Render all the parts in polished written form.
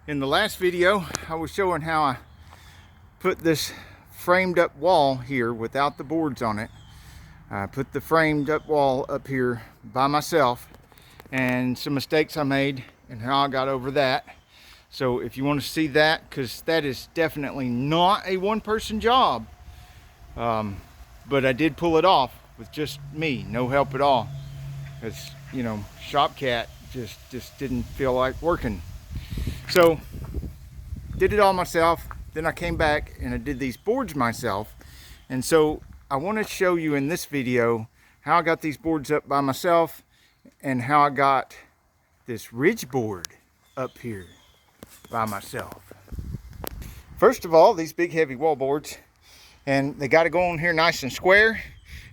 In the last video, I was showing how I put this framed up wall here without the boards on it. I put the framed up wall up here by myself and some mistakes I made and how I got over that. So if you want to see that, because that is definitely not a one-person job, but I did pull it off with just me, no help at all, because you know, shop cat just didn't feel like working. So did it all myself. Then I came back and I did these boards myself. And so I want to show you in this video how I got these boards up by myself and how I got this ridge board up here by myself. First of all, these big heavy wall boards, and they got to go on here nice and square,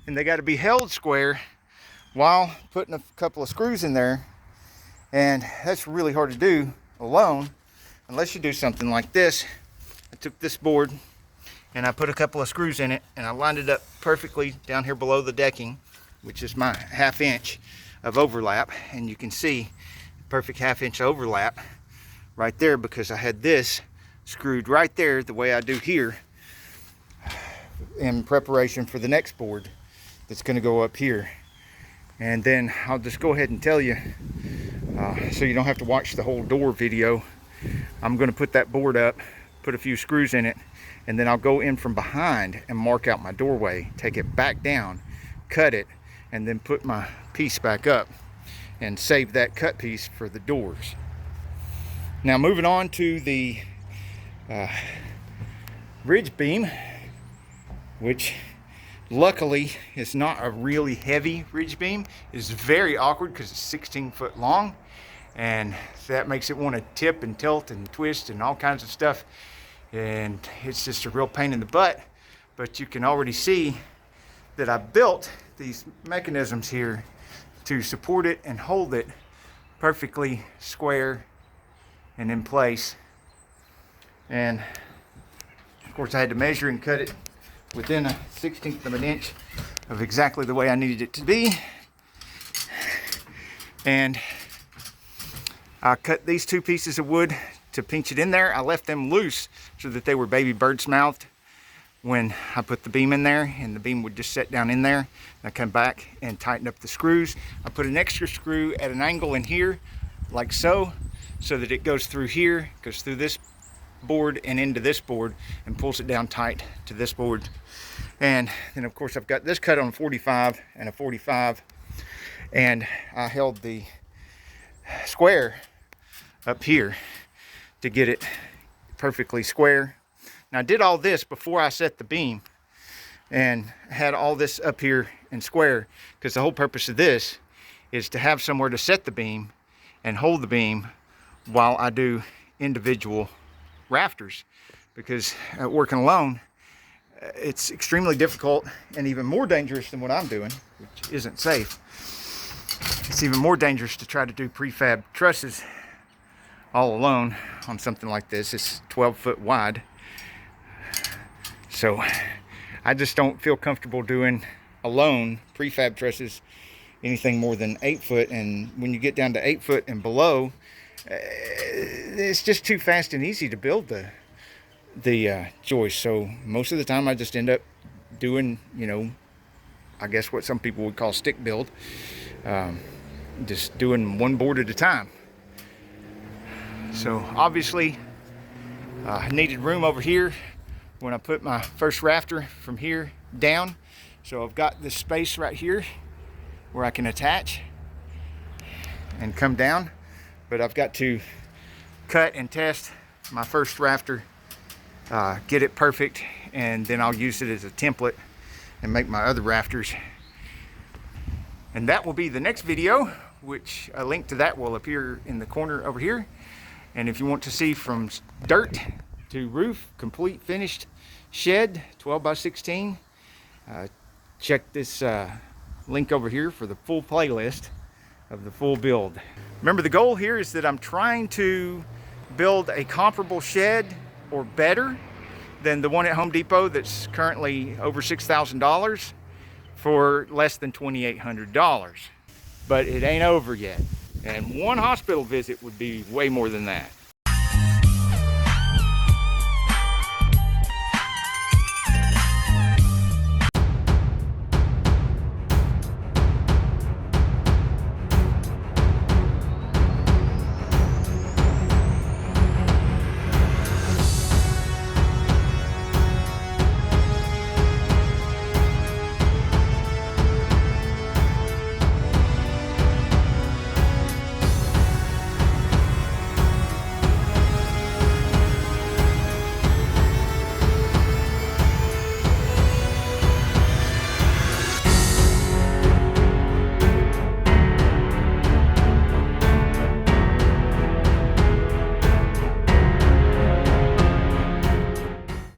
and they got to be held square while putting a couple of screws in there. And that's really hard to do alone unless you do something like this. I took this board and I put a couple of screws in it and I lined it up perfectly down here below the decking, which is my 1/2 inch of overlap, and you can see perfect 1/2 inch overlap right there because I had this screwed right there the way I do here in preparation for the next board that's going to go up here. And then I'll just go ahead and tell you, so you don't have to watch the whole door video. I'm going to put that board up, put a few screws in it, and then I'll go in from behind and mark out my doorway, take it back down, cut it, and then put my piece back up and save that cut piece for the doors. Now moving on to the ridge beam, which luckily is not a really heavy ridge beam. It's very awkward because it's 16 foot long, and that makes it want to tip and tilt and twist and all kinds of stuff, and it's just a real pain in the butt. But you can already see that I built these mechanisms here to support it and hold it perfectly square and in place. And of course I had to measure and cut it within 1/16 of an inch of exactly the way I needed it to be. And I cut these 2 pieces of wood to pinch it in there. I left them loose so that they were baby bird's mouthed when I put the beam in there, and the beam would just set down in there. I come back and tighten up the screws. I put an extra screw at an angle in here like so that it goes through here, goes through this board and into this board and pulls it down tight to this board. And then of course I've got this cut on 45 and a 45, and I held the square up here to get it perfectly square. Now I did all this before I set the beam and had all this up here and square, because the whole purpose of this is to have somewhere to set the beam and hold the beam while I do individual rafters, because working alone it's extremely difficult and even more dangerous than what I'm doing, which isn't safe. It's even more dangerous to try to do prefab trusses all alone on something like this. It's 12 foot wide, so I just don't feel comfortable doing alone prefab trusses anything more than 8 foot, and when you get down to 8 foot and below, it's just too fast and easy to build the joist. So most of the time I just end up doing, you know, I guess what some people would call stick build, just doing one board at a time. So obviously I needed room over here when I put my first rafter from here down, so I've got this space right here where I can attach and come down. But I've got to cut and test my first rafter, get it perfect, and then I'll use it as a template and make my other rafters. And that will be the next video, which a link to that will appear in the corner over here. And if you want to see from dirt to roof, complete finished shed, 12 by 16, check this link over here for the full playlist of the full build. Remember, the goal here is that I'm trying to build a comparable shed or better than the one at Home Depot that's currently over $6,000 for less than $2,800. But it ain't over yet, and one hospital visit would be way more than that.